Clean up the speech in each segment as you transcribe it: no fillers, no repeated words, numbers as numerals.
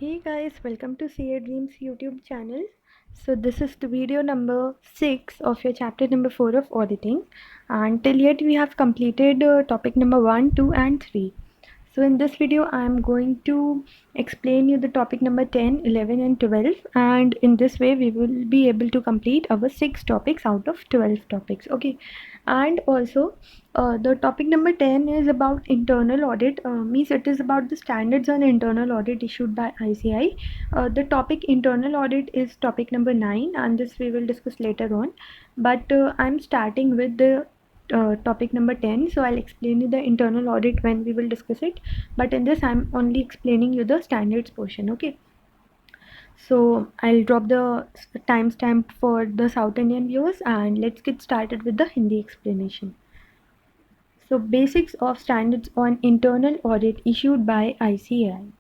Hey guys, welcome to CA Dreams YouTube channel. So this is the video number 6 of your chapter number 4 of auditing, and till yet we have completed topic number 1, 2 and 3. So in this video I am going to explain you the topic number 10, 11 and 12, and in this way we will be able to complete our 6 topics out of 12 topics. Okay, and also the topic number 10 is about internal audit, means it is about the standards on internal audit issued by ICAI. The topic internal audit is topic number 9, and this we will discuss later on, but I'm starting with the topic number 10, so I'll explain you the internal audit when we will discuss it, but in this I'm only explaining you the standards portion. Okay, so I'll drop the timestamp for the South Indian viewers, and let's get started with the Hindi explanation. So basics of standards on internal audit issued by ICAI.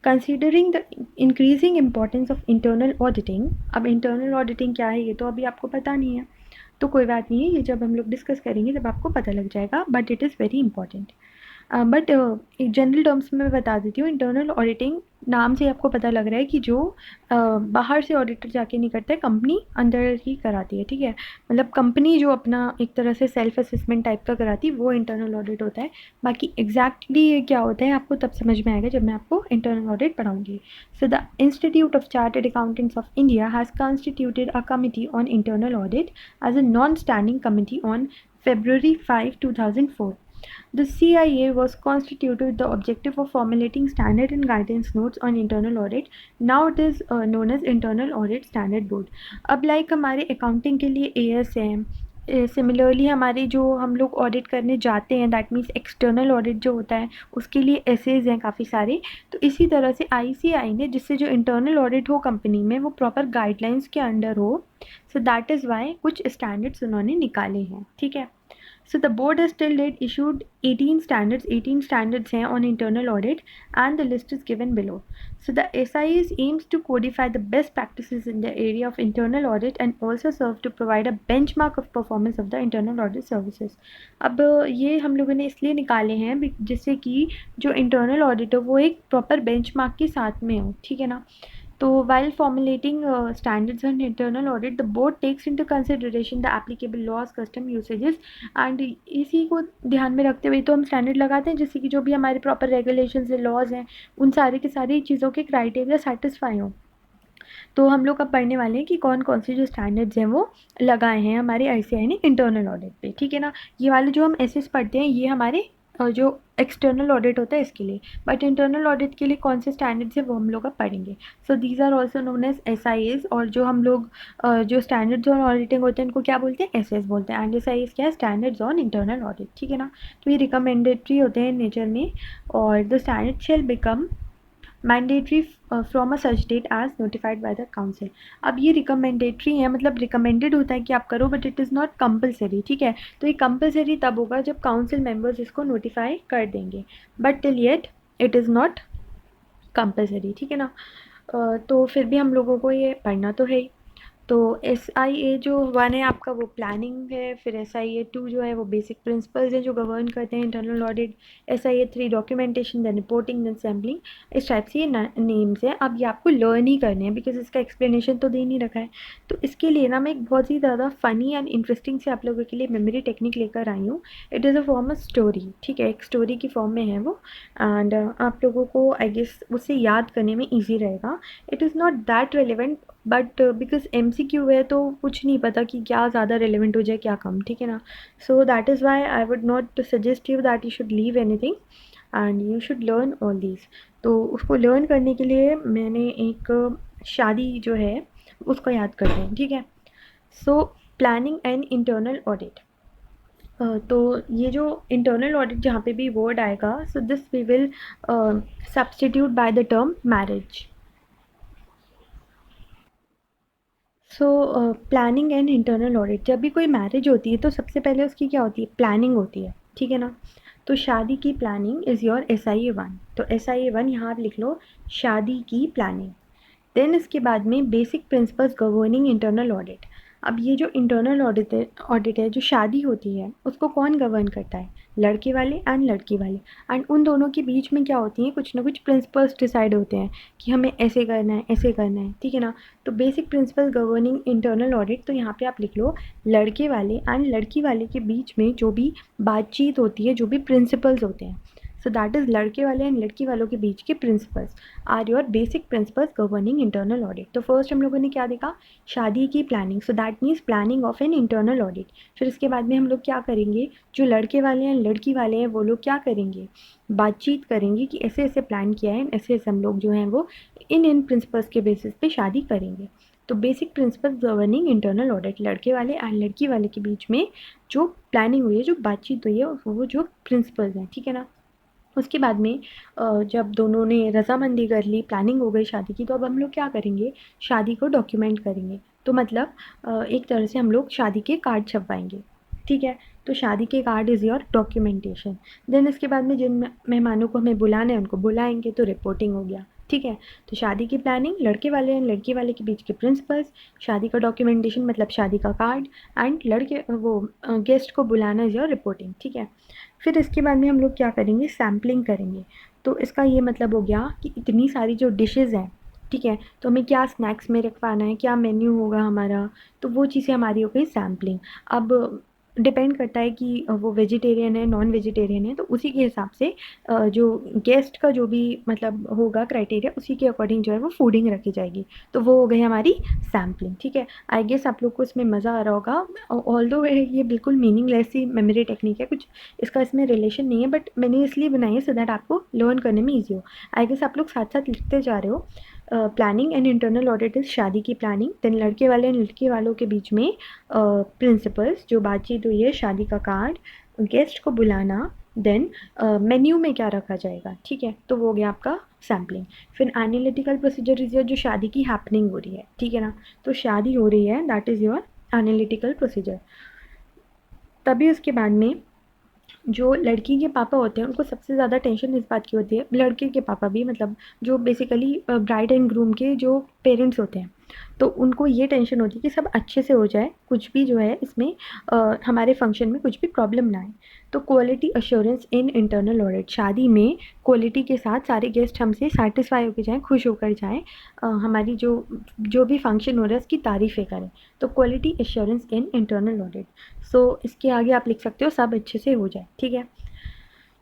Considering the increasing importance of internal auditing, अब internal auditing क्या है ये तो अभी आपको पता नहीं है, तो कोई बात नहीं है, ये जब हम लोग डिस्कस करेंगे तब आपको पता लग जाएगा, but it is very important. But एक जनरल टर्म्स में मैं बता देती हूँ. इंटरनल ऑडिटिंग नाम से आपको पता लग रहा है कि जो बाहर से ऑडिटर जाके नहीं करता है, कंपनी अंदर ही कराती है. ठीक है, मतलब कंपनी जो अपना एक तरह से सेल्फ असेसमेंट टाइप का कराती है वो इंटरनल ऑडिट होता है. बाकी एग्जैक्टली ये क्या होता है आपको तब समझ में आएगा जब मैं आपको इंटरनल ऑडिट पढ़ाऊँगी. So the institute of chartered accountants of India has constituted a committee on internal audit as a non standing committee on February 5, 2004. The CIA was constituted with the objective of formulating standard and guidance notes on internal audit. Now it is known as Internal Audit Standard Board. अब like हमारे accounting के लिए AS है, similarly हमारे जो हम लोग audit करने जाते हैं, दैट मीन्स एक्सटर्नल ऑडिट जो होता है उसके लिए एसेज हैं काफ़ी सारे. तो इसी तरह से ICAI ने, जिससे जो इंटरनल ऑडिट हो कंपनी में वो प्रॉपर गाइडलाइंस के अंडर हो, सो दैट इज़ वाई कुछ स्टैंडर्ड्स उन्होंने निकाले हैं. ठीक है, so the board has till date issued 18 standards हैं on internal audit, and the list is given below. So the SIS aims to codify the best practices in the area of internal audit and also serve to provide a benchmark of performance of the internal audit services. अब ये हम लोगों ने इसलिए निकाले हैं जिससे कि जो इंटरनल ऑडिट हो वो एक प्रॉपर बेंचमार्क के साथ में हो. ठीक है ना. तो while formulating standards on internal audit, the board takes into consideration the applicable laws, custom usages, and इसी को ध्यान में रखते हुए तो हम स्टैंडर्ड लगाते हैं, जैसे कि जो भी हमारे प्रॉपर रेगुलेशंस है, लॉज हैं, उन सारे की सारी चीज़ों के क्राइटेरिया सेटिस्फाई हो. तो हम लोग अब पढ़ने वाले हैं कि कौन कौन से जो स्टैंडर्ड्स हैं वो लगाए हैं हमारे ICAI ने इंटरनल ऑडिट पे. ठीक है ना. ये वाले जो हम एसेस पढ़ते हैं ये हमारे जो एक्सटर्नल ऑडिट होता है इसके लिए, बट इंटरनल ऑडिट के लिए कौन से स्टैंडर्ड्स है वो हम लोग अब पढ़ेंगे. So these are also known as SIS, और जो हम लोग जो स्टैंडर्ड्स ऑन ऑडिटिंग होते हैं उनको क्या बोलते हैं, SS बोलते हैं. एंड SIS क्या है, स्टैंडर्ड्स ऑन इंटरनल ऑडिट. ठीक है ना. तो ये रिकमेंडेटरी होते हैं नेचर में, और the standard shall become mandatory from a such date as notified by the council. अब ये रिकमेंडेटरी है, मतलब रिकमेंडेड होता है कि आप करो, but it is not compulsory. ठीक है, तो ये कंपलसरी तब होगा जब काउंसिल मेंबर्स इसको नोटिफाई कर देंगे, but till yet it is not compulsory. ठीक है ना. तो फिर भी हम लोगों को ये पढ़ना तो है ही. तो SIA जो 1 है आपका वो प्लानिंग है, फिर SIA 2 जो है वो बेसिक प्रिंसिपल्स हैं जो गवर्न करते हैं internal audit, SIA 3 documentation, then reporting, then sampling. इस टाइप से ये नेम्स हैं. अब ये आपको लर्न ही करने हैं बिकॉज इसका एक्सप्लेनेशन तो दे नहीं रखा है. तो इसके लिए ना मैं एक बहुत ही ज़्यादा फ़नी एंड इंटरेस्टिंग से आप लोगों के लिए मेमोरी टेक्निक लेकर आई हूँ. It is a form of story. ठीक है, एक स्टोरी की फॉर्म में है वो, एंड आप लोगों को आई गेस उसे याद करने में ईजी रहेगा. It is not that relevant, but because MCQ है तो कुछ नहीं पता कि क्या ज़्यादा रेलिवेंट हो जाए क्या कम. ठीक है ना. सो that is Y I would not suggest you that you should leave anything and you should learn all these. तो उसको लर्न करने के लिए मैंने एक शादी जो है उसको याद करते हैं. ठीक है. सो प्लानिंग एंड इंटरनल ऑडिट. तो ये जो इंटरनल ऑडिट जहाँ पे भी वर्ड आएगा, so this we will substitute by the term marriage. So planning and internal audit. जब भी कोई मैरिज होती है तो सबसे पहले उसकी क्या होती है, प्लानिंग होती है. ठीक है ना. तो शादी की प्लानिंग इज़ योर SIA 1. तो SIA 1 यहाँ आप लिख लो, शादी की प्लानिंग. देन इसके बाद में basic principles governing internal audit. अब ये जो इंटरनल ऑडिट है, जो शादी होती है उसको कौन गवर्न करता है? लड़के वाले एंड लड़की वाले। एंड उन दोनों के बीच में क्या होती हैं, कुछ ना कुछ प्रिंसिपल्स डिसाइड होते हैं कि हमें ऐसे करना है, ऐसे करना है, ठीक है ना। तो basic principle governing internal audit, तो यहाँ पे आप लिख लो लड़के वाले एंड लड़की वाले के बीच में जो भी बातचीत होती है, जो भी प्रिंसिपल्स होते हैं, सो दैट इज़ लड़के वाले एंड लड़की वालों के बीच के principles are your basic principles governing internal audit. तो फर्स्ट हम लोगों ने क्या देखा, शादी की planning, so that means planning of an internal audit. फिर इसके बाद में हम लोग क्या करेंगे, जो लड़के वाले हैं लड़की वाले हैं वो लोग क्या करेंगे, बातचीत करेंगे कि ऐसे ऐसे प्लान किया है, ऐसे ऐसे हम लोग जो हैं वो इन प्रिंसिपल्स के बेसिस पे शादी करेंगे। तो basic principle governing internal audit, लड़के वाले एंड लड़की वाले के बीच में जो प्लानिंग हुई है, जो बातचीत हुई है, वो जो प्रिंसिपल्स हैं, ठीक है ना। उसके बाद में जब दोनों ने रजामंदी कर ली, प्लानिंग हो गई शादी की, तो अब हम लोग क्या करेंगे, शादी को डॉक्यूमेंट करेंगे। तो मतलब एक तरह से हम लोग शादी के कार्ड छपवाएंगे, ठीक है। तो शादी के card is your documentation. Then इसके बाद में जिन मेहमानों को हमें बुलाना है उनको बुलाएंगे, तो रिपोर्टिंग हो गया, ठीक है। तो शादी की प्लानिंग, लड़के वाले एंड लड़की वाले के बीच के प्रिंसिपल्स, शादी का डॉक्यूमेंटेशन मतलब शादी का कार्ड, एंड लड़के वो गेस्ट को बुलाना इज़ योर रिपोर्टिंग, ठीक है। फिर इसके बाद में हम लोग क्या करेंगे, सैम्पलिंग करेंगे। तो इसका ये मतलब हो गया कि इतनी सारी जो डिशेज़ हैं, ठीक है, तो हमें क्या स्नैक्स में रखवाना है, क्या मेन्यू होगा हमारा, तो वो चीज़ें हमारी हो गई सैम्पलिंग। अब डिपेंड करता है कि वो वेजिटेरियन है नॉन वेजिटेरियन है, तो उसी के हिसाब से जो गेस्ट का जो भी मतलब होगा क्राइटेरिया, उसी के अकॉर्डिंग जो है वो फूडिंग रखी जाएगी। तो वो हो गई हमारी सैम्पलिंग, ठीक है। आई गेस आप लोग को इसमें मज़ा आ रहा होगा। ऑल्दो ये बिल्कुल मीनिंगलेस ही मेमोरी टेक्निक है, कुछ इसका इसमें रिलेशन नहीं है, बट मैंने इसलिए बनाई है सो दैट आपको लर्न करने में ईजी हो। आई गेस आप लोग साथ साथ लिखते जा रहे हो। Planning and internal audit is शादी की प्लानिंग, देन लड़के वाले एंड लड़की वालों के बीच में प्रिंसिपल्स, जो बातचीत हुई है, शादी का कार्ड, गेस्ट को बुलाना, देन मेन्यू में क्या रखा जाएगा, ठीक है। तो वो हो गया आपका सैम्पलिंग। फिर एनालिटिकल प्रोसीजर इज़ योर, जो शादी की हैपनिंग हो रही है, ठीक है ना। तो शादी हो रही है, that is your analytical procedure. तभी उसके बाद में जो लड़की के पापा होते हैं उनको सबसे ज़्यादा टेंशन इस बात की होती है, लड़के के पापा भी, मतलब जो बेसिकली ब्राइड एंड ग्रूम के जो पेरेंट्स होते हैं, तो उनको ये टेंशन होती है कि सब अच्छे से हो जाए, कुछ भी जो है इसमें हमारे फंक्शन में कुछ भी प्रॉब्लम ना आए। तो क्वालिटी अश्योरेंस इन इंटरनल ऑडिट, शादी में क्वालिटी के साथ सारे गेस्ट हमसे सेटिस्फाई होकर जाएँ, खुश होकर जाएँ, हमारी जो भी फंक्शन हो रहा है उसकी तारीफ़ें करें। तो quality assurance in internal audit. So इसके आगे आप लिख सकते हो सब अच्छे से हो जाए, ठीक है।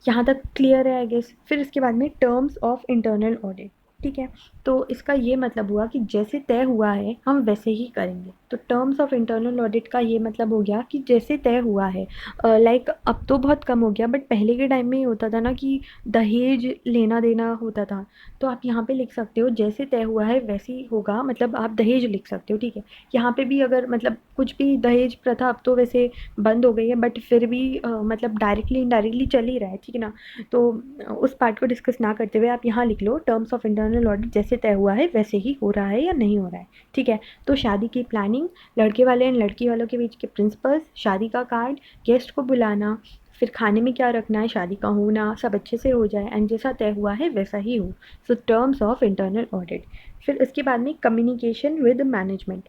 यहाँ तक क्लियर है आई गेस। फिर इसके बाद में टर्म्स ऑफ इंटरनल ऑडिट, ठीक है। तो इसका ये मतलब हुआ कि जैसे तय हुआ है हम वैसे ही करेंगे। तो टर्म्स ऑफ इंटरनल ऑडिट का ये मतलब हो गया कि जैसे तय हुआ है, लाइक अब तो बहुत कम हो गया, बट पहले के टाइम में ये होता था ना कि दहेज लेना देना होता था। तो आप यहाँ पे लिख सकते हो जैसे तय हुआ है वैसे ही होगा, मतलब आप दहेज लिख सकते हो, ठीक है। यहाँ पे भी अगर मतलब कुछ भी दहेज प्रथा अब तो वैसे बंद हो गई है, बट फिर भी मतलब डायरेक्टली इनडायरेक्टली चल ही रहा है, ठीक है ना। तो उस पार्ट को डिस्कस ना करते हुए आप यहाँ लिख लो टर्म्स ऑफ इंटरनल ऑडिट, जैसे तय हुआ है वैसे ही हो रहा है या नहीं हो रहा है, ठीक है। तो शादी की प्लानिंग, लड़के वाले एंड लड़की वालों के बीच के प्रिंसिपल्स, शादी का कार्ड, गेस्ट को बुलाना, फिर खाने में क्या रखना है, शादी का होना, सब अच्छे से हो जाए एंड जैसा तय हुआ है वैसा ही हो। सो टर्म्स ऑफ इंटरनल ऑडिट। फिर इसके बाद में communication with management.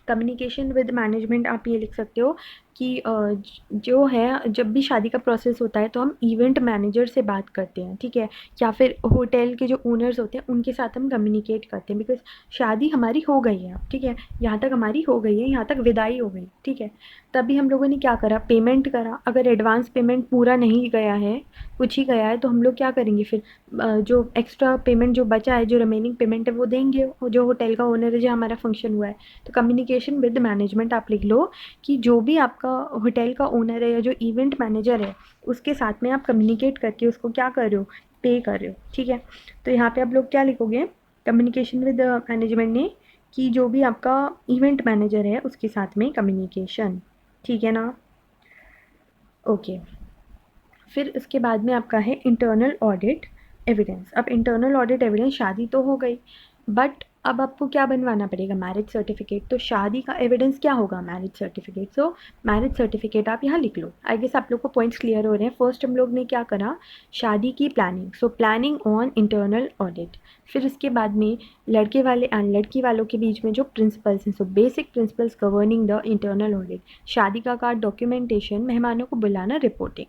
Communication with management आप ये लिख सकते हो कि जो है जब भी शादी का प्रोसेस होता है तो हम इवेंट मैनेजर से बात करते हैं, ठीक है, या फिर होटल के जो ओनर्स होते हैं उनके साथ हम कम्युनिकेट करते हैं, बिकॉज शादी हमारी हो गई है, ठीक है, यहाँ तक हमारी हो गई है, यहाँ तक विदाई हो गई, ठीक है। तभी हम लोगों ने क्या करा, पेमेंट करा। अगर एडवांस पेमेंट पूरा नहीं गया है, कुछ ही गया है, तो हम लोग क्या करेंगे फिर, जो एक्स्ट्रा पेमेंट जो बचा है, जो रिमेनिंग पेमेंट है वो देंगे, जो होटल का ओनर है, जो हमारा फंक्शन हुआ है। तो कम्युनिकेशन विद मैनेजमेंट आप लिख लो कि जो भी आपका होटल का ओनर है या जो इवेंट मैनेजर है उसके साथ में आप कम्युनिकेट करके उसको क्या कर रहे हो, पे कर रहे हो, ठीक है। तो यहाँ पे आप लोग क्या लिखोगे, कम्युनिकेशन विद मैनेजमेंट ने कि जो भी आपका इवेंट मैनेजर है उसके साथ में कम्युनिकेशन, ठीक है ना। ओके। फिर इसके बाद में आपका है इंटरनल ऑडिट एविडेंस। अब इंटरनल ऑडिट एविडेंस, शादी तो हो गई, बट अब आपको क्या बनवाना पड़ेगा, मैरिज सर्टिफिकेट। तो शादी का एविडेंस क्या होगा, मैरिज सर्टिफिकेट। सो मैरिज सर्टिफिकेट आप यहाँ लिख लो। आई गेस आप लोग को पॉइंट्स क्लियर हो रहे हैं। फर्स्ट हम लोग ने क्या करा, शादी की planning, so planning on internal audit. फिर इसके बाद में लड़के वाले एंड लड़की वालों के बीच में जो प्रिंसिपल्स हैं, so basic principles governing the internal audit, शादी का कार्ड, डॉक्यूमेंटेशन, मेहमानों को बुलाना, रिपोर्टिंग,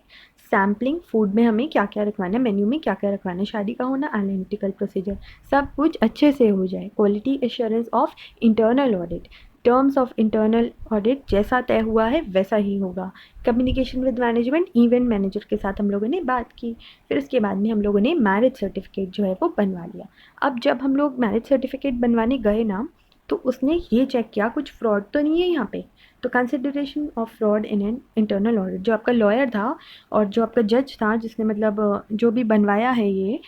सैम्पलिंग, फूड में हमें क्या क्या रखवाना है, मेन्यू में क्या क्या रखवाना है, शादी का होना, एनालिटिकल प्रोसीजर, सब कुछ अच्छे से हो जाए। Quality assurance of internal audit, terms of internal audit जैसा तय हुआ है वैसा ही होगा। Communication with management, event manager के साथ हम लोगों ने बात की। फिर उसके बाद में हम लोगों ने मैरिज सर्टिफिकेट जो है वो बनवा लिया। अब जब हम लोग मैरिज सर्टिफिकेट बनवाने गए ना, तो उसने ये चेक किया कुछ फ्रॉड तो नहीं है यहाँ पे। तो consideration of fraud in an internal audit, जो आपका लॉयर था और जो आपका जज था जिसने मतलब जो भी बनवाया है ये,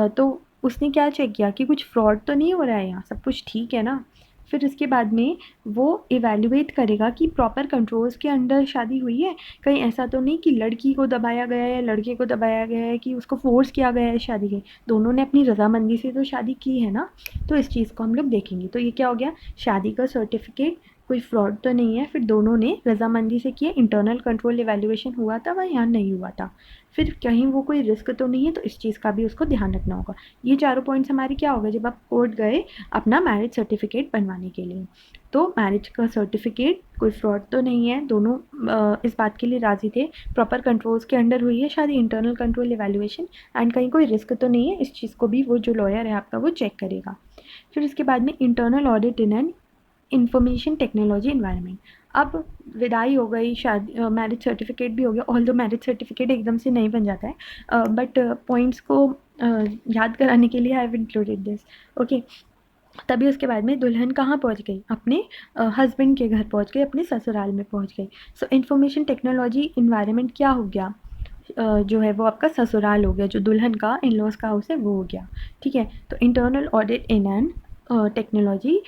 तो उसने क्या चेक किया कि कुछ फ्रॉड तो नहीं हो रहा है यहाँ, सब कुछ ठीक है ना। फिर इसके बाद में वो इवैल्यूएट करेगा कि प्रॉपर कंट्रोल्स के अंडर शादी हुई है, कहीं ऐसा तो नहीं कि लड़की को दबाया गया है या लड़के को दबाया गया है, कि उसको फोर्स किया गया है शादी के। दोनों ने अपनी रजामंदी से तो शादी की है ना। तो इस चीज़ को हम लोग देखेंगे। तो ये क्या हो गया, शादी का सर्टिफिकेट, कोई फ्रॉड तो नहीं है, फिर दोनों ने रजामंदी से किया, इंटरनल कंट्रोल इवैल्यूएशन हुआ था वह यहाँ नहीं हुआ था, फिर कहीं वो कोई रिस्क तो नहीं है, तो इस चीज़ का भी उसको ध्यान रखना होगा। ये चारों पॉइंट्स हमारे क्या हो गए जब आप कोर्ट गए अपना मैरिज सर्टिफिकेट बनवाने के लिए। तो मैरिज का सर्टिफिकेट, कोई फ्रॉड तो नहीं है, दोनों इस बात के लिए राज़ी थे, प्रॉपर कंट्रोल्स के अंडर हुई है शादी, इंटरनल कंट्रोल इवैल्यूएशन, एंड कहीं कोई रिस्क तो नहीं है, इस चीज़ को भी वो जो लॉयर है आपका वो चेक करेगा। फिर इसके बाद में internal audit in an information technology environment. अब विदाई हो गई, शादी मैरिज सर्टिफिकेट भी हो गया। ऑल्दो मैरिज सर्टिफिकेट एकदम से नहीं बन जाता है, बट पॉइंट्स को याद कराने के लिए I have included this. Okay, तभी उसके बाद में दुल्हन कहाँ पहुँच गई, अपने हस्बैंड के घर पहुँच गई, अपने ससुराल में पहुँच गई। सो इंफॉर्मेशन टेक्नोलॉजी इन्वायरमेंट क्या हो गया, जो है वो आपका ससुराल हो गया, जो दुल्हन का इन लॉज का हाउस है वो हो गया। ठीक है, तो internal audit in an technology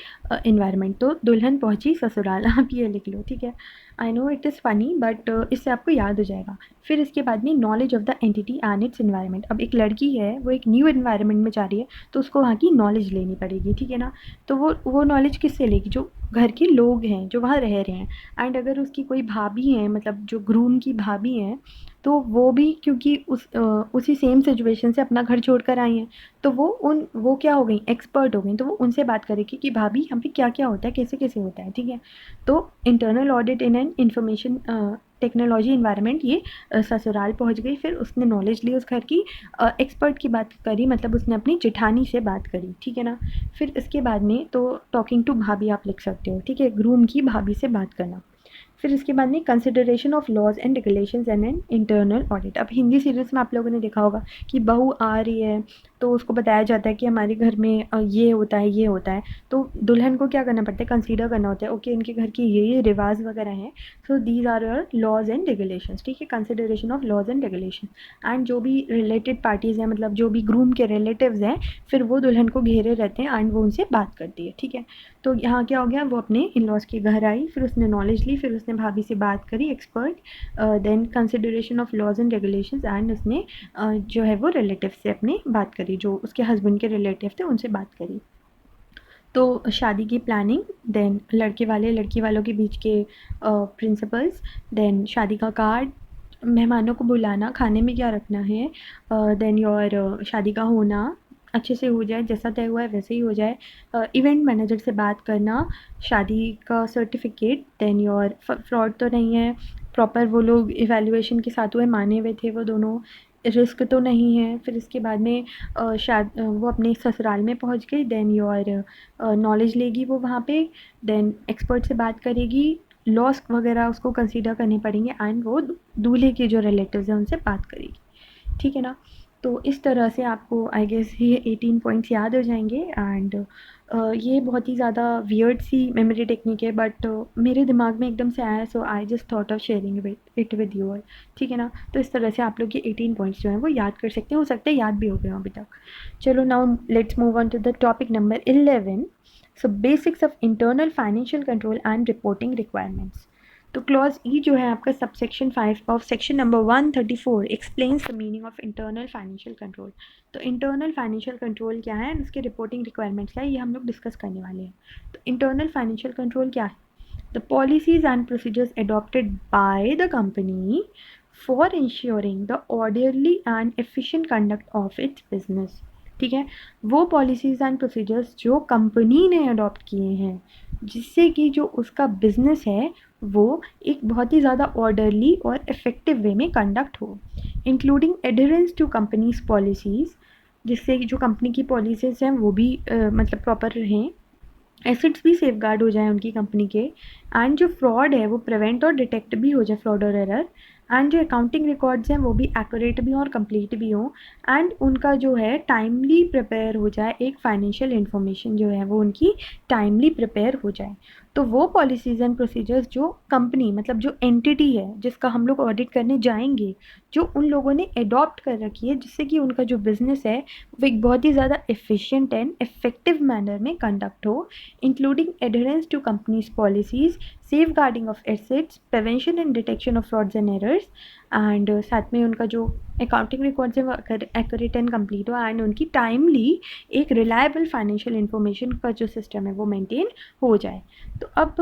environment, तो दुल्हन पहुंची ससुराल, आप ये लिख लो। ठीक है, I know it is funny but इससे आपको याद हो जाएगा। फिर इसके बाद में knowledge of the entity and it's environment. अब एक लड़की है, वो एक न्यू इन्वायरमेंट में जा रही है, तो उसको वहाँ की नॉलेज लेनी पड़ेगी। ठीक है ना, तो वो नॉलेज किससे लेगी, जो घर के लोग हैं जो वहाँ रह रहे हैं। एंड अगर उसकी कोई भाभी है, मतलब जो ग्रूम की भाभी हैं, तो वो भी क्योंकि उसी सेम सिचुएशन से अपना घर छोड़ कर आई हैं, तो वो क्या हो गई, एक्सपर्ट हो गई। तो वो उनसे बात करेगी कि भाभी यहाँ पे क्या क्या होता है, कैसे कैसे होता है। ठीक है, तो internal audit in an information technology environment, ये ससुराल पहुँच गई। फिर उसने नॉलेज ली उस घर की, एक्सपर्ट की बात करी, मतलब उसने अपनी जेठानी से बात करी। ठीक है ना, फिर इसके बाद में तो टॉकिंग टू भाभी आप लिख सकते हो। ठीक है, ग्रूम की भाभी से बात करना। फिर इसके बाद में consideration of laws and regulations and an internal audit. अब हिंदी सीरियल्स में आप लोगों ने देखा होगा कि बहू आ रही है, तो उसको बताया जाता है कि हमारे घर में ये होता है, ये होता है। तो दुल्हन को क्या करना पड़ता है, कंसीडर करना होता है, ओके इनके घर की ये रिवाज वगैरह हैं, so these are your laws and regulations. ठीक है, consideration of laws and regulation. And जो भी रिलेटेड पार्टीज़ हैं, मतलब जो भी ग्रूम के रिलेटिव्स हैं, फिर वो दुल्हन को घेरे रहते हैं एंड वो उनसे बात करती है। ठीक है, तो यहाँ क्या हो गया, वो अपने इन लॉज के घर आई, फिर उसने नॉलेज ली, फिर उसने भाभी से बात करी, expert, then consideration of laws and regulations, and उसने जो है वो रिलेटिव से अपनी बात करी, जो उसके हस्बैंड के रिलेटिव थे उनसे बात करी। तो शादी की प्लानिंग, देन लड़के वाले लड़की वालों के बीच के प्रिंसिपल्स, देन शादी का कार्ड, मेहमानों को बुलाना, खाने में क्या रखना है, देन योर शादी का होना अच्छे से हो जाए, जैसा तय हुआ है वैसे ही हो जाए, इवेंट मैनेजर से बात करना, शादी का सर्टिफिकेट, देन योर फ्रॉड तो नहीं है, प्रॉपर वो लोग इवैल्यूएशन के साथ हुए, माने हुए थे वो दोनों, रिस्क तो नहीं है। फिर इसके बाद में वो अपने ससुराल में पहुंच गई, देन योर नॉलेज लेगी वो वहाँ पे, देन एक्सपर्ट से बात करेगी, लॉस वगैरह उसको कंसीडर करने पड़ेंगे, एंड वो दूल्हे के जो रिलेटिव्स हैं उनसे बात करेगी। ठीक है ना, तो इस तरह से आपको आई गेस ये 18 पॉइंट्स याद हो जाएंगे। एंड ये बहुत ही ज़्यादा वियर्ड सी मेमोरी टेक्निक है, बट मेरे दिमाग में एकदम से आया, so I just thought of sharing it with you all. ठीक है ना, तो इस तरह से आप लोग ये 18 पॉइंट्स जो हैं वो याद कर सकते हैं, हो सकता है याद भी हो गए अभी तक। चलो now let's move on to the topic number 11। So basics of internal financial control and reporting requirements. तो क्लॉज ई जो है आपका subsection 5 of section number 134 explains the meaning of internal financial control. तो इंटरनल फाइनेंशियल कंट्रोल क्या है, उसके reporting requirements क्या है, ये हम लोग डिस्कस करने वाले हैं। तो इंटरनल फाइनेंशियल कंट्रोल क्या है? The policies and procedures adopted by the company for ensuring the orderly and efficient conduct of its business। ठीक है, वो पॉलिसीज एंड प्रोसीजर्स जो कंपनी ने अडॉप्ट किए हैं जिससे कि जो उसका बिजनेस है वो एक बहुत ही ज़्यादा ऑर्डरली और इफ़ेक्टिव वे में कंडक्ट हो, including adherence to company's policies, जिससे जो कंपनी की पॉलिसीज़ हैं वो भी मतलब प्रॉपर रहें, एसेट्स भी सेफ गार्ड हो जाए उनकी कंपनी के, एंड जो फ्रॉड है वो प्रिवेंट और डिटेक्ट भी हो जाए, फ्रॉड और एरर, एंड जो अकाउंटिंग रिकॉर्ड्स हैं वो भी एक्यूरेट भी हों और कंप्लीट भी हों, एंड उनका जो है टाइमली प्रिपेयर हो जाए, एक फाइनेंशियल इन्फॉर्मेशन जो है वो उनकी टाइमली प्रिपेयर हो जाए। तो वो पॉलिसीज़ एंड प्रोसीजर्स जो कंपनी मतलब जो एंटिटी है जिसका हम लोग ऑडिट करने जाएंगे, जो उन लोगों ने एडॉप्ट कर रखी है जिससे कि उनका जो बिज़नेस है वो एक बहुत ही ज़्यादा एफिशिएंट एंड इफेक्टिव मैनर में कंडक्ट हो, including adherence to company's policies, safeguarding of assets, prevention and detection of frauds and errors, and साथ में उनका जो अकाउंटिंग रिकॉर्ड्स है वो एक्यूरेट एंड कंप्लीट हो, एंड उनकी टाइमली एक रिलायबल फाइनेंशियल इन्फॉर्मेशन का जो सिस्टम है वो मेंटेन हो जाए। तो अब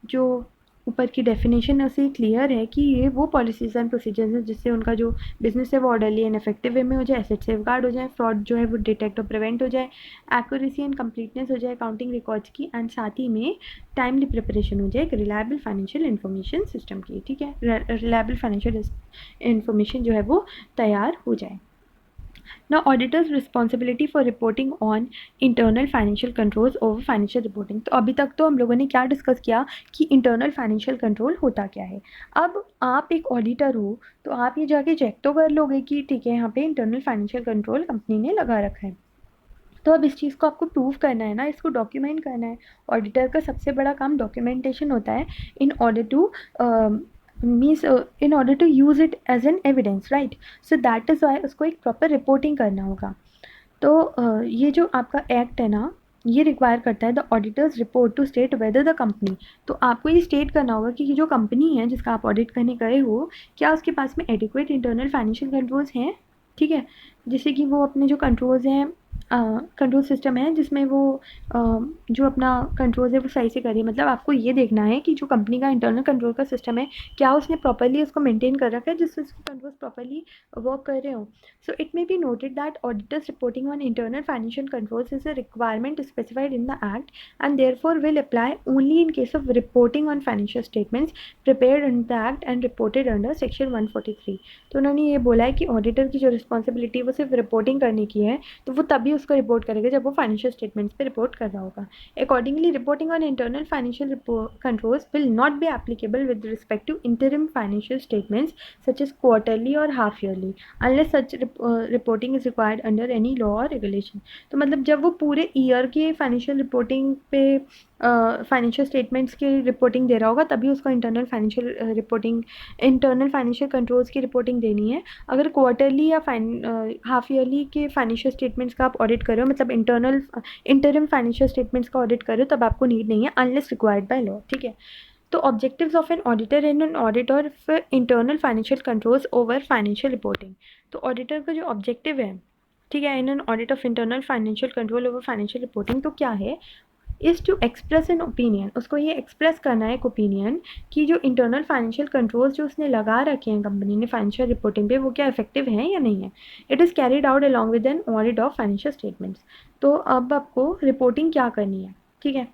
जो ऊपर की डेफिनेशन है उससे क्लियर है कि ये वो पॉलिसीज़ एंड प्रोसीजर्स हैं जिससे उनका जो बिजनेस है वो ऑर्डरली एंड इफेक्टिव वे में हो जाए, एसेट सेफ गार्ड हो जाए, फ्रॉड जो है वो डिटेक्ट और प्रिवेंट हो जाए, एक्यूरेसी एंड कंप्लीटनेस हो जाए अकाउंटिंग रिकॉर्ड्स की, एंड साथ ही में टाइमली प्रिपरेशन हो जाए एक रिलायबल फाइनेंशियल इन्फॉर्मेशन सिस्टम की। ठीक है, रिलायबल फाइनेंशियल इन्फॉर्मेशन जो है वो तैयार हो जाए। Now, auditors' responsibility for reporting on internal financial controls over financial reporting। तो अभी तक तो हम लोगों ने क्या डिस्कस किया कि इंटरनल फाइनेंशियल कंट्रोल होता क्या है। अब आप एक ऑडिटर हो तो आप ये जाके चेक तो कर लोगे कि ठीक है यहाँ पे इंटरनल फाइनेंशियल कंट्रोल कंपनी ने लगा रखा है। तो अब इस चीज़ को आपको प्रूव करना है ना, इसको डॉक्यूमेंट करना है। ऑडिटर का सबसे बड़ा काम डॉक्यूमेंटेशन होता है in order to means in order to use it as an evidence, right. So that is why उसको एक प्रॉपर रिपोर्टिंग करना होगा। तो ये जो आपका एक्ट है ना ये रिक्वायर करता है the auditor's report to state whether the company. तो आपको ये स्टेट करना होगा कि जो कंपनी है जिसका आप ऑडिट करने गए हो क्या उसके पास में एडिक्वेट इंटरनल फाइनेंशियल कंट्रोल्स हैं। ठीक है, जैसे कि वो अपने जो कंट्रोल्स हैं कंट्रोल सिस्टम है जिसमें वो जो अपना कंट्रोल है वो सही से करे। मतलब आपको ये देखना है कि जो कंपनी का इंटरनल कंट्रोल का सिस्टम है क्या उसने प्रॉपरली उसको मेंटेन कर रखा है जिससे उसके कंट्रोल्स प्रॉपरली वर्क कर रहे हो। So it may be noted that auditors reporting on internal financial controls is a requirement specified in the act and therefore will apply only in case of reporting on financial statements prepared in the act and reported under section 143। तो उन्होंने ये बोला है कि auditor की जो responsibility है वो सिर्फ रिपोर्टिंग करने की है, तो वो तभी उसको रिपोर्ट करेगा जब वो फाइनेंशियल स्टेटमेंट्स पे रिपोर्ट कर रहा होगा। Accordingly reporting on internal financial controls will not be applicable with respect to interim financial statements such as quarterly और half yearly unless such reporting is required under any law और regulation. तो मतलब जब वो पूरे ईयर के financial reporting पे financial statements की रिपोर्टिंग दे रहा होगा तभी उसको इंटरनल फाइनेंशियल कंट्रोल्स की रिपोर्टिंग देनी है। अगर क्वार्टरली या हाफ ईयरली के फाइनेंशियल स्टेटमेंट्स का आप ऑडिट कर रहे हो, मतलब इंटरिम फाइनेंशियल स्टेटमेंट्स का ऑडिट कर रहे हो, तब आपको नीड नहीं है अनलेस रिक्वायर्ड बाय लॉ। ठीक है, तो objectives of an auditor in an audit और internal financial controls over financial reporting. तो ऑडिटर का जो ऑब्जेक्टिव है, ठीक है, in an audit of internal financial control over financial reporting तो क्या है, is to express an opinion. उसको ये एक्सप्रेस करना है एक ओपिनियन कि जो इंटरनल फाइनेंशियल कंट्रोल्स जो उसने लगा रखे हैं कंपनी ने फाइनेंशियल रिपोर्टिंग पे वो क्या इफेक्टिव हैं या नहीं है। It is carried out along with N audit of financial statements. तो अब आपको रिपोर्टिंग क्या करनी है, ठीक है।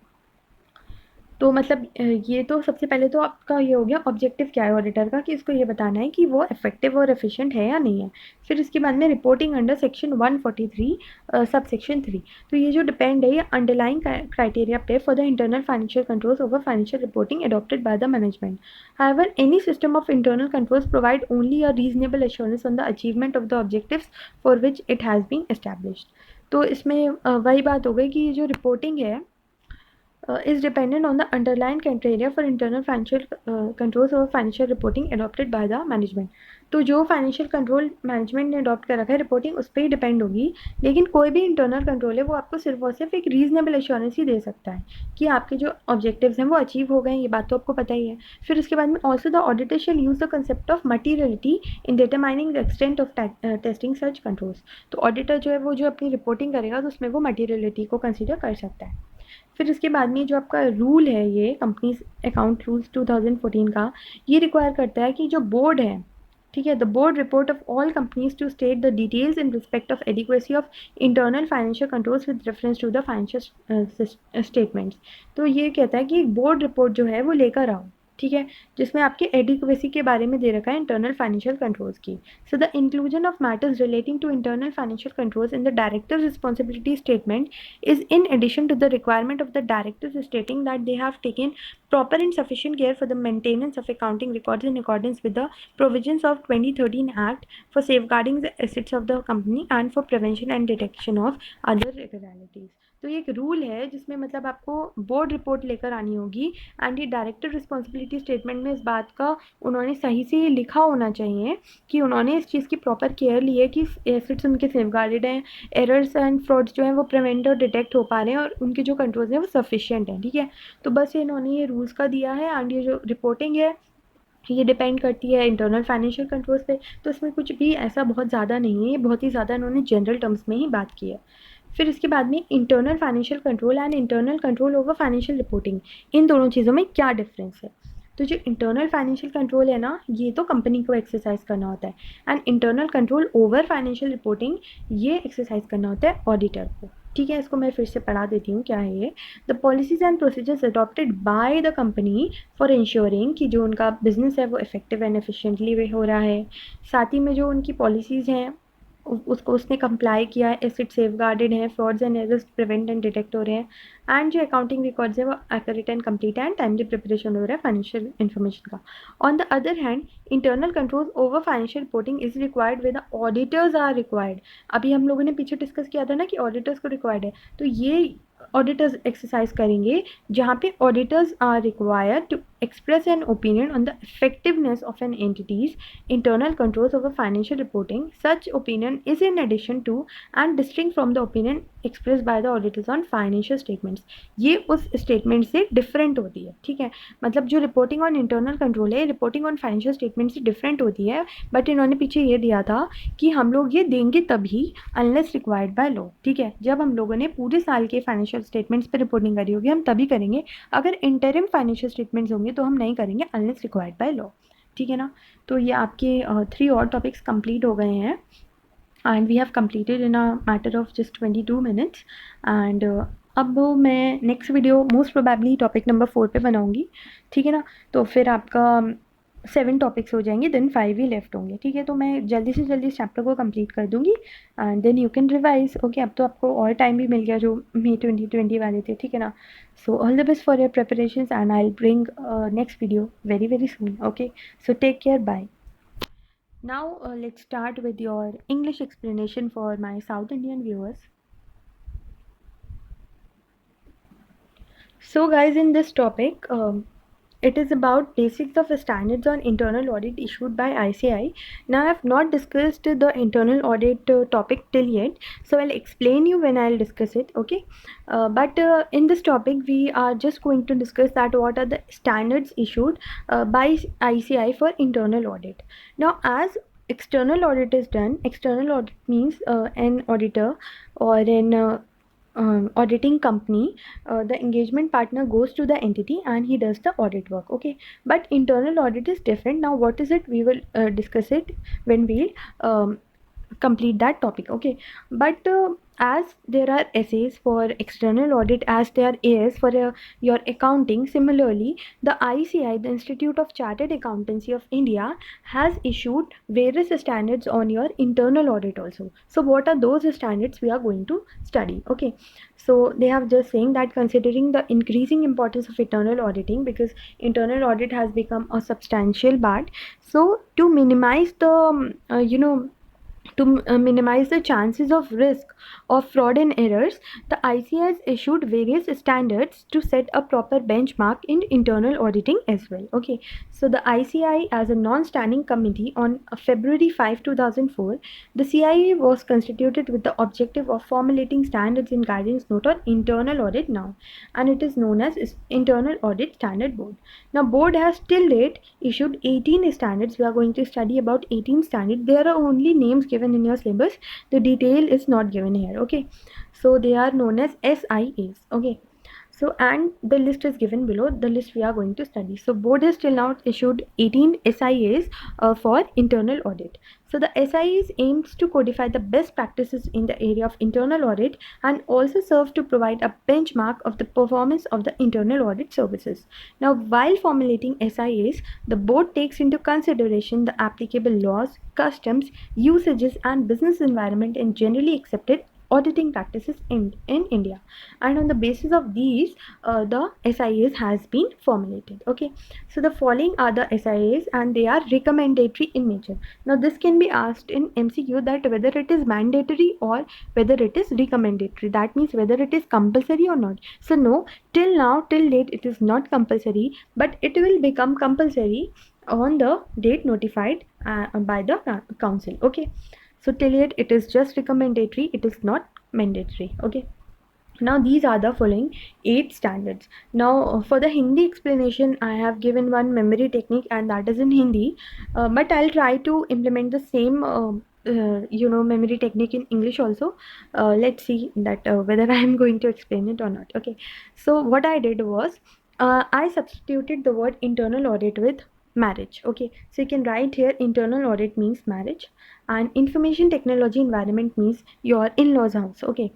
तो मतलब ये तो सबसे पहले तो आपका ये हो गया ऑब्जेक्टिव क्या है ऑडिटर का कि इसको ये बताना है कि वो इफेक्टिव और एफिशिएंट है या नहीं है। फिर इसके बाद में reporting under section 143 sub section 3। तो ये जो डिपेंड है ये अंडरलाइंग क्राइटेरिया पे for the internal financial controls over financial reporting adopted by the management. However, any system of internal controls provide only a reasonable assurance on the achievement of the objectives for which it has been established. तो इसमें वही बात हो गई कि ये जो reporting है is dependent on the underlying criteria for internal financial controls or financial reporting adopted by the management. तो जो फाइनेंशियल कंट्रोल मैनेजमेंट ने अडॉप्ट कर रखा है रिपोर्टिंग उस पर ही डिपेंड होगी, लेकिन कोई भी इंटरनल कंट्रोल है वो आपको सिर्फ और सिर्फ एक रीजनेबल एश्योरेंस ही दे सकता है कि आपके जो ऑब्जेक्टिव्स हैं वो अचीव हो गए, ये बात तो आपको पता ही है. फिर उसके बाद में also the auditor shall use the concept of materiality in determining the extent of testing such controls. तो ऑडिटर जो है वो जो अपनी रिपोर्टिंग करेगा तो उसमें वो मटीरियलिटी को कंसिडर कर सकता है. फिर उसके बाद में जो आपका रूल है, ये कंपनीज अकाउंट रूल्स 2014 का, ये रिक्वायर करता है कि जो बोर्ड है, ठीक है, the board report of all companies to state the details in respect of adequacy of internal financial controls with reference to the financial statements. तो ये कहता है कि एक बोर्ड रिपोर्ट जो है वो लेकर आओ, ठीक है, जिसमें आपके एडिक्वेसी के बारे में दे रखा है इंटरनल फाइनेंशियल कंट्रोल्स की. So the inclusion of matters relating to internal financial controls in the directors responsibility statement is in addition to the requirement of the directors stating that they have taken proper and sufficient care for the maintenance of accounting records in accordance with the provisions of 2013 Act for safeguarding the assets of the company and for prevention and detection of other irregularities. तो ये एक rule है जिसमें मतलब आपको board report लेकर आनी होगी, एंड ये डायरेक्टर रिस्पॉन्सिबिलिटी स्टेटमेंट में इस बात का उन्होंने सही से ये लिखा होना चाहिए कि उन्होंने इस चीज़ की प्रॉपर केयर ली है कि एसेट्स उनके सेफगार्डेड हैं, एरर्स एंड फ्रॉड्स जो हैं वो प्रिवेंट और डिटेक्ट हो पा रहे हैं और उनके जो कंट्रोल्स हैं वो सफिशिएंट हैं, ठीक है. तो बस इन्होंने ये रूल्स का दिया है, एंड ये जो रिपोर्टिंग है ये डिपेंड करती है इंटरनल फाइनेंशियल कंट्रोल्स पे. तो इसमें कुछ भी ऐसा बहुत ज़्यादा नहीं है, ये बहुत ही ज़्यादा इन्होंने जनरल टर्म्स में ही बात की है. फिर इसके बाद में internal financial control and internal control over financial reporting, इन दोनों चीज़ों में क्या डिफरेंस है. तो जो इंटरनल फाइनेंशियल कंट्रोल है ना, ये तो कंपनी को एक्सरसाइज करना होता है, and internal control over financial reporting ये एक्सरसाइज करना होता है ऑडिटर को, ठीक है. इसको मैं फिर से पढ़ा देती हूँ क्या है ये. The policies and procedures adopted by the company for ensuring कि जो उनका बिजनेस है वो इफेक्टिव एंड एफिशिएंटली वे हो रहा है, साथ ही में जो उनकी पॉलिसीज़ हैं उसको उसने कंप्लाई किया है, एसेट सेफ गार्डेड है, frauds and errors prevent and detect हो रहे हैं, एंड जो अकाउंटिंग रिकॉर्ड्स है वो एक्यूरेट एंड कंप्लीट है, एंड टाइमली प्रिपरेशन हो रहा है फाइनेंशियल इन्फॉर्मेशन का. On the other hand internal control over financial reporting is required with the auditors are required. अभी हम लोगों ने पीछे डिस्कस किया था ना कि ऑडिटर्स को रिक्वायर्ड है, तो ये ऑडिटर्स एक्सरसाइज करेंगे जहाँ पे auditors are required to express an opinion on the effectiveness of an entity's internal controls over financial reporting. Such opinion is in addition to and distinct from the opinion expressed by the auditors on financial statements. ये उस statement से different होती है, ठीक है. मतलब जो reporting on internal control है, रिपोर्टिंग ऑन फाइनेंशियल स्टेटमेंट से डिफरेंट होती है, बट इन्होंने पीछे ये दिया था कि हम लोग ये देंगे तभी अनलेस रिक्वायर्ड बाय लॉ, ठीक है. जब हम लोगों ने पूरे साल के फाइनेंशियल स्टेटमेंट्स पर रिपोर्टिंग करी होगी हम तभी करेंगे, अगर इंटरिम फाइनेंशियल स्टेटमेंट्स होंगे तो हम नहीं करेंगे अनलेस रिक्वायर्ड बाय लॉ, ठीक है ना. तो ये आपके 3 और टॉपिक्स कंप्लीट हो गए हैं, and we have completed in a matter of just 22 minutes. And अब मैं next video most probably topic number 4 पे बनाऊंगी, ठीक है ना. तो फिर आपका 7 टॉपिक्स हो जाएंगे, देन 5 ही लेफ्ट होंगे, ठीक है. तो मैं जल्दी से जल्दी इस चैप्टर को कंप्लीट कर दूंगी, and then you can revise. Okay, अब तो आपको और टाइम भी मिल गया जो मई 2020 वाले थे, ठीक है ना. So all the best for your preparations, and I'll bring next video very soon. Okay, so take care, bye. Now let's start with your English explanation for my South Indian viewers. So guys, in this topic it is about basics of standards on internal audit issued by ICAI. Now I have not discussed the internal audit topic till yet, so I'll explain you when I'll discuss it, okay. But in this topic we are just going to discuss that what are the standards issued by ICAI for internal audit. Now as external audit is done, external audit means an auditor or an auditing company, the engagement partner goes to the entity and he does the audit work, okay. But internal audit is different. Now what is it, we will discuss it when we'll complete that topic, okay. But as there are essays for external audit as there are AS for your accounting, similarly the ICAI, the Institute of Chartered Accountancy of India, has issued various standards on your internal audit also. So what are those standards we are going to study, okay. So they have just saying that considering the increasing importance of internal auditing, because internal audit has become a substantial part, so to minimize the To minimize the chances of risk of fraud and errors, the ICA has issued various standards to set a proper benchmark in internal auditing as well. Okay, so the ICI, as a non-standing committee on February 5, 2004, the CIA was constituted with the objective of formulating standards and guidance note on internal audit now, and it is known as Internal Audit Standard Board. Now, board has till date issued 18 standards. We are going to study about 18 standards. There are only names given in your syllabus. The detail is not given here. Okay, so they are known as SIAs. Okay, so and the list is given below, the list we are going to study. So board has till now issued 18 SIAs for internal audit. So the SIAs aims to codify the best practices in the area of internal audit and also serve to provide a benchmark of the performance of the internal audit services. Now, while formulating SIAs, the board takes into consideration the applicable laws, customs, usages and business environment and generally accepted auditing practices in India, and on the basis of these the SIAs has been formulated. Okay, so the following are the SIAs and they are recommendatory in nature. Now this can be asked in MCQ that whether it is mandatory or whether it is recommendatory, that means whether it is compulsory or not. So no, till now, till date it is not compulsory, but it will become compulsory on the date notified by the council. Okay, so till yet it is just recommendatory, it is not mandatory. Okay, now these are the following 8 standards. Now for the Hindi explanation, I have given one memory technique and that is in Hindi, but I'll try to implement the same memory technique in English also. Let's see that whether I am going to explain it or not. Okay, so what I did was I substituted the word internal audit with marriage. Okay, so you can write here internal audit means marriage and information technology environment means your in-laws house. Okay,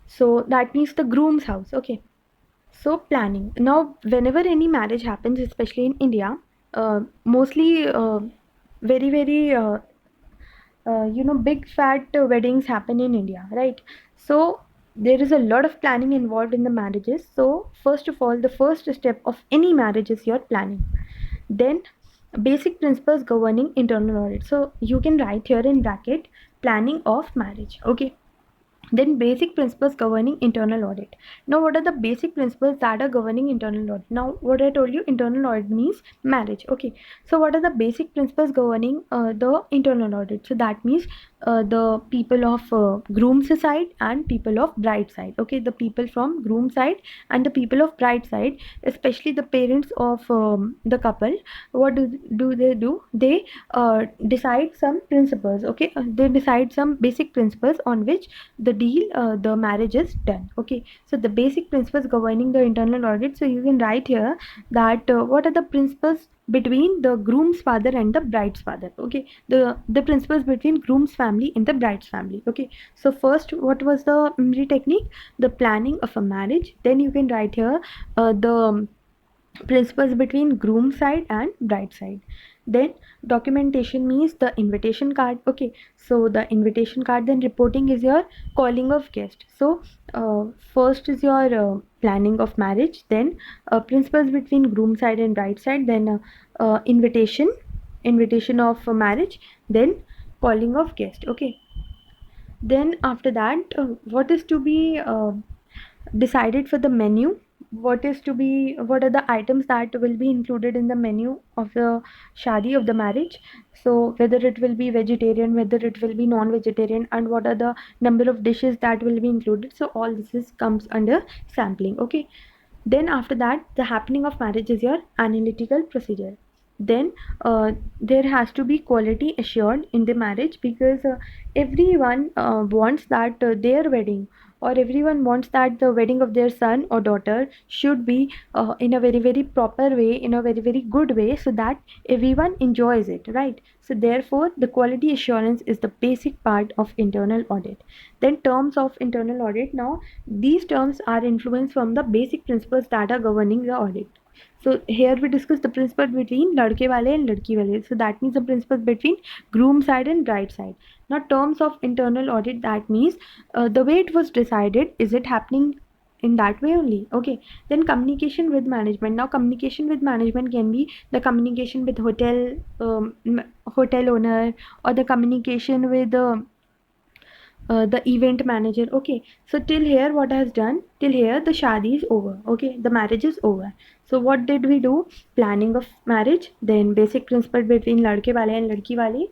so that means the groom's house. Okay, so planning. Now whenever any marriage happens, especially in India, mostly very big fat weddings happen in India, right? So there is a lot of planning involved in the marriages. So first of all, the first step of any marriage is your planning. Then basic principles governing internal audit. So you can write here in bracket planning of marriage. Okay, then basic principles governing internal audit. Now what are the basic principles that are governing internal audit? Now what I told you, internal audit means marriage. Okay, so what are the basic principles governing the internal audit? So that means the people of groom's side and people of bride side. Okay, the people from groom side and the people of bride side, especially the parents of the couple, what do they do? They decide some principles. Okay, they decide some basic principles on which the deal, the marriage is done. Okay, so the basic principles governing the internal audit. So you can write here that what are the principles between the groom's father and the bride's father. Okay, the principles between groom's family and the bride's family. Okay, so first, what was the memory technique? The planning of a marriage. Then you can write here the principles between groom side and bride side. Then documentation means the invitation card. Okay, so the invitation card. Then reporting is your calling of guest. So first is your planning of marriage, then principles between groom side and bride side, then invitation of marriage, then calling of guest. Okay, then after that what is to be decided for the menu, what are the items that will be included in the menu of the shadi, of the marriage. So whether it will be vegetarian, whether it will be non-vegetarian, and what are the number of dishes that will be included. So all this comes under sampling. Okay, then after that, the happening of marriage is your analytical procedure. Then there has to be quality assured in the marriage, because everyone wants that their wedding, or everyone wants that the wedding of their son or daughter should be in a very proper way, in a very good way, so that everyone enjoys it, right? So therefore the quality assurance is the basic part of internal audit. Then terms of internal audit. Now these terms are influenced from the basic principles that are governing the audit. So here we discuss the principle between ladke wale and ladki wale. So that means the principles between groom side and bride side. Now terms of internal audit, that means the way it was decided, is it happening in that way only. Okay, then communication with management. Now communication with management can be the communication with hotel owner, or the communication with the event manager. Okay, so till here what has done, till here the shadi is over. Okay, the marriage is over. So what did we do? Planning of marriage, then basic principle between ladke wale and ladki wale,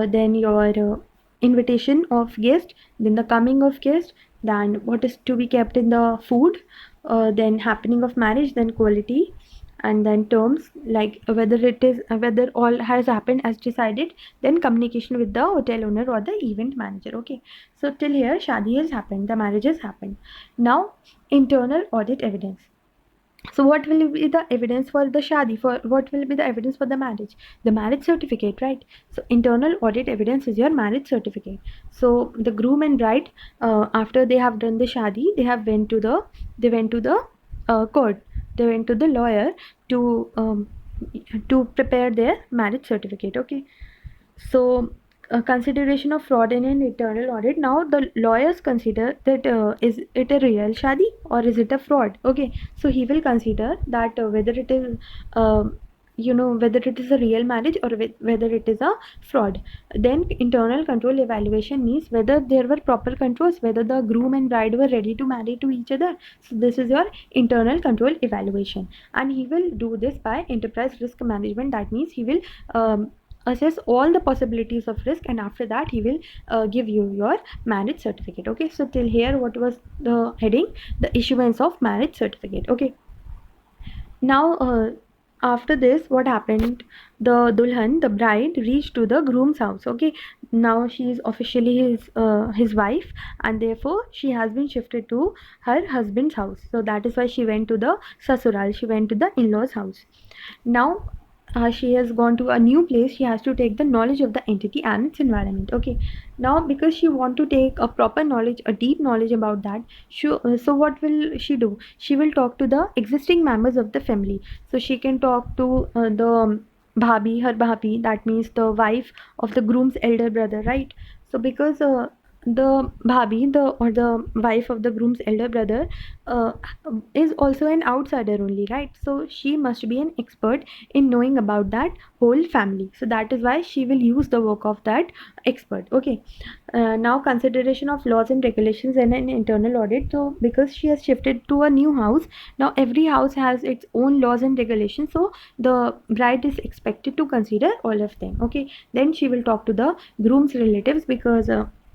then your invitation of guest, then the coming of guest, then what is to be kept in the food, then happening of marriage, then quality, and then terms like whether all has happened as decided, then communication with the hotel owner or the event manager. Okay, so till here shadi has happened, the marriage has happened. Now internal audit evidence. So what will be the evidence for the shadi, for what will be the evidence for the marriage? The marriage certificate, right? So internal audit evidence is your marriage certificate. So the groom and bride, after they have done the shadi, they went to the court, they went to the lawyer to prepare their marriage certificate. Okay, so consideration of fraud in an internal audit. Now the lawyers consider that is it a real shadi or is it a fraud? Okay, so he will consider that whether it is whether it is a real marriage or whether it is a fraud. Then internal control evaluation means whether there were proper controls, whether the groom and bride were ready to marry to each other. So this is your internal control evaluation, and he will do this by enterprise risk management. That means he will assess all the possibilities of risk, and after that he will give you your marriage certificate. Okay, so till here what was the heading? The issuance of marriage certificate. Okay, now after this what happened? The dulhan, the bride, reached to the groom's house. Okay, now she is officially his wife, and therefore she has been shifted to her husband's house. So that is why she went to the sasural, she went to the in-laws house. Now she has gone to a new place, she has to take the knowledge of the entity and its environment. Okay, now because she want to take a proper knowledge, a deep knowledge about that, so what will she do? She will talk to the existing members of the family. So she can talk to the bhabi, her bhabi, that means the wife of the groom's elder brother, right? So because the bhabi, the wife of the groom's elder brother, uh, is also an outsider only, right? So she must be an expert in knowing about that whole family. So that is why she will use the work of that expert. Okay, now consideration of laws and regulations and an internal audit. So because she has shifted to a new house, now every house has its own laws and regulations, so the bride is expected to consider all of them. Okay, then she will talk to the groom's relatives because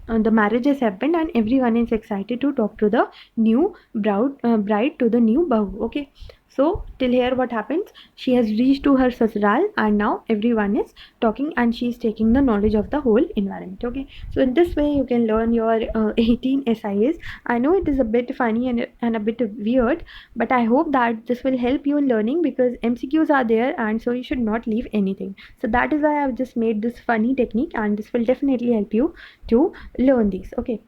the marriage has happened and everyone is excited to talk to the new bride to the new bahu. Okay, so till here what happens? She has reached to her sasural, and now everyone is talking and she is taking the knowledge of the whole environment. Okay, so in this way you can learn your 18 SIs. I know it is a bit funny and a bit weird, but I hope that this will help you in learning, because MCQs are there and so you should not leave anything. So that is why I've just made this funny technique, and this will definitely help you to learn these. Okay,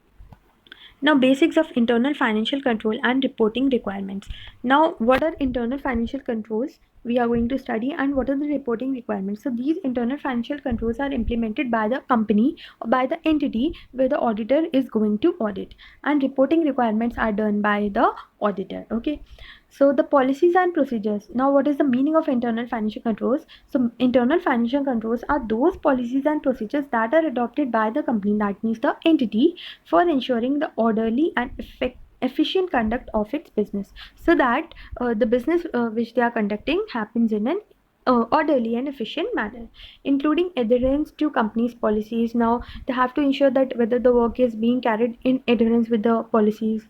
now basics of internal financial control and reporting requirements. Now what are internal financial controls we are going to study, and what are the reporting requirements? So these internal financial controls are implemented by the company or by the entity where the auditor is going to audit, and reporting requirements are done by the auditor. Okay, so the policies and procedures. Now what is the meaning of internal financial controls? So internal financial controls are those policies and procedures that are adopted by the company, that means the entity, for ensuring the orderly and efficient conduct of its business, so that the business which they are conducting happens in an orderly and efficient manner, including adherence to company's policies. Now they have to ensure that whether the work is being carried in adherence with the policies,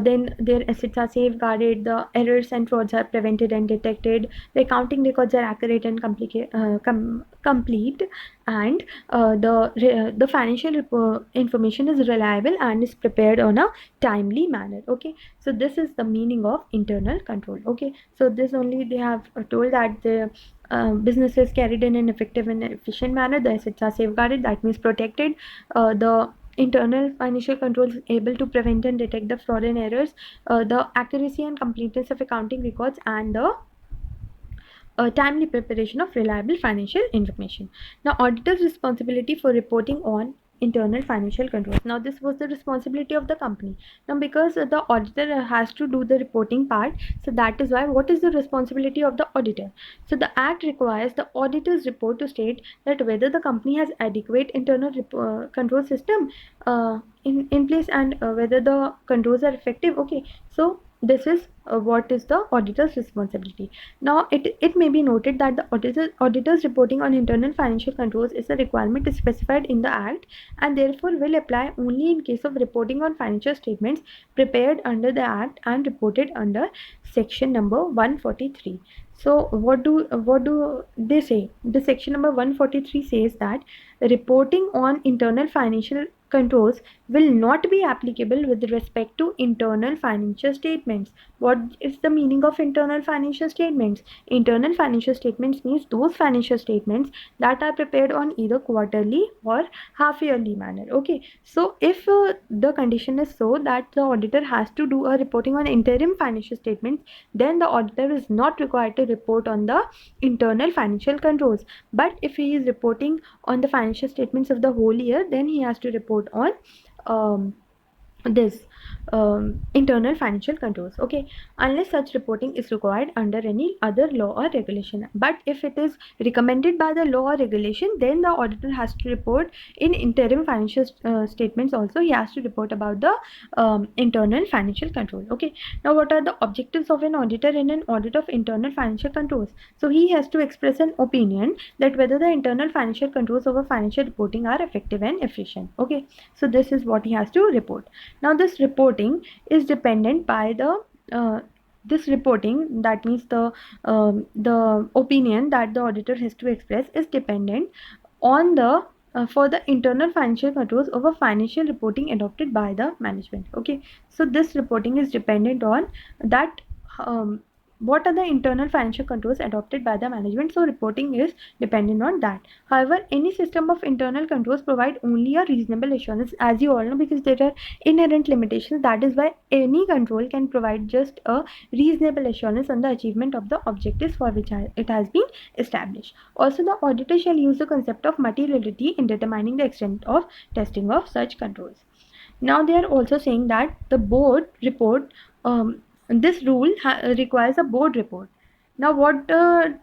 then their assets are safeguarded, the errors and frauds are prevented and detected, the accounting records are accurate and complete, and the financial information is reliable and is prepared on a timely manner. Okay, so this is the meaning of internal control. Okay, so this only they have told that the business is carried in an effective and efficient manner, the assets are safeguarded, that means protected, the internal financial controls able to prevent and detect the fraud and errors, the accuracy and completeness of accounting records, and the timely preparation of reliable financial information. Now auditor's responsibility for reporting on internal financial controls. Now this was the responsibility of the company. Now because the auditor has to do the reporting part, so that is why what is the responsibility of the auditor? So the act requires the auditor's report to state that whether the company has adequate internal control system in place, and whether the controls are effective. Okay, so this is what is the auditor's responsibility. Now it may be noted that the auditor's reporting on internal financial controls is a requirement specified in the act, and therefore will apply only in case of reporting on financial statements prepared under the act and reported under section number 143. So what do they say? The section number 143 says that reporting on internal financial controls will not be applicable with respect to internal financial statements. What is the meaning of internal financial statements? Internal financial statements means those financial statements that are prepared on either quarterly or half yearly manner. Okay, so if the condition is so that the auditor has to do a reporting on interim financial statements, then the auditor is not required to report on the internal financial controls. But if he is reporting on the financial statements of the whole year, then he has to report on this internal financial controls. Okay, unless such reporting is required under any other law or regulation. But if it is recommended by the law or regulation, then the auditor has to report in interim financial statements also. He has to report about the internal financial control. Okay, now what are the objectives of an auditor in an audit of internal financial controls? So he has to express an opinion that whether the internal financial controls over financial reporting are effective and efficient. Okay, so this is what he has to report. Now this reporting is dependent by the this reporting, that means the opinion that the auditor has to express is dependent on the for the internal financial controls over financial reporting adopted by the management. Okay, so this reporting is dependent on that what are the internal financial controls adopted by the management. So reporting is dependent on that. However, any system of internal controls provide only a reasonable assurance, as you all know, because there are inherent limitations. That is why any control can provide just a reasonable assurance on the achievement of the objectives for which it has been established. Also, the auditor shall use the concept of materiality in determining the extent of testing of such controls. Now they are also saying that the board report, this rule requires a board report. Now what are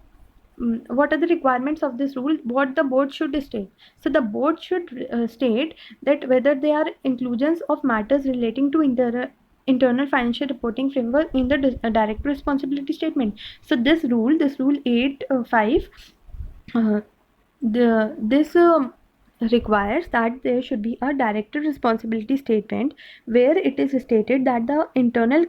the requirements of this rule? What the board should state? So the board should state that whether there are inclusions of matters relating to internal financial reporting framework in the director responsibility statement. So this rule 8.5 this requires that there should be a director responsibility statement where it is stated that the internal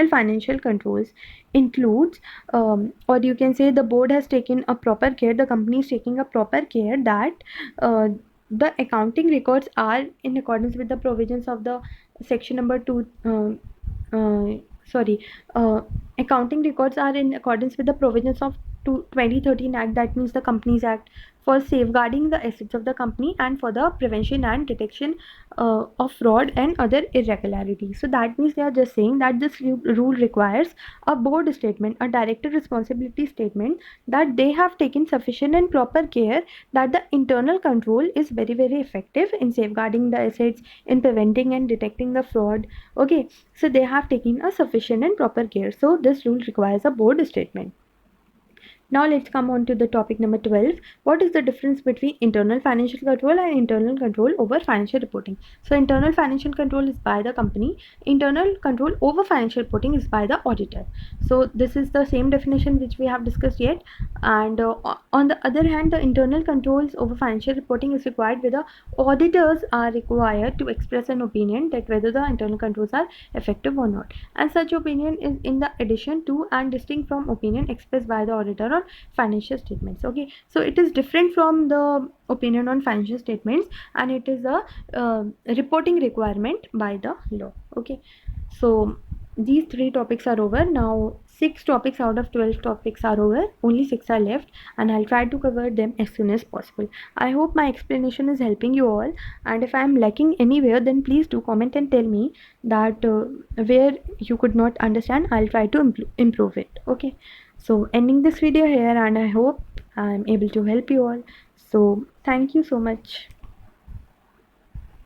financial controls includes or you can say the board has taken a proper care, the company is taking a proper care that the accounting records are in accordance with the provisions of the section number 2 accounting records are in accordance with the provisions of 2013 Act, that means the Companies Act, for safeguarding the assets of the company and for the prevention and detection of fraud and other irregularities. So that means they are just saying that this rule requires a board statement, a director responsibility statement, that they have taken sufficient and proper care that the internal control is very effective in safeguarding the assets, in preventing and detecting the fraud. Okay, so they have taken a sufficient and proper care. So this rule requires a board statement. Now let's come on to the topic number 12. What is the difference between internal financial control and internal control over financial reporting? So internal financial control is by the company. Internal control over financial reporting is by the auditor. So this is the same definition which we have discussed yet. And on the other hand, the internal controls over financial reporting is required where the auditors are required to express an opinion that whether the internal controls are effective or not. And such opinion is in the addition to and distinct from opinion expressed by the auditor on financial statements. Okay, so it is different from the opinion on financial statements, and it is a reporting requirement by the law. Okay, so these 3 topics are over. Now 6 topics out of 12 topics are over, only 6 are left, and I'll try to cover them as soon as possible. I hope my explanation is helping you all, and if I am lacking anywhere, then please do comment and tell me that where you could not understand. I'll try to improve it. Okay, so ending this video here, and I hope I'm able to help you all. So thank you so much.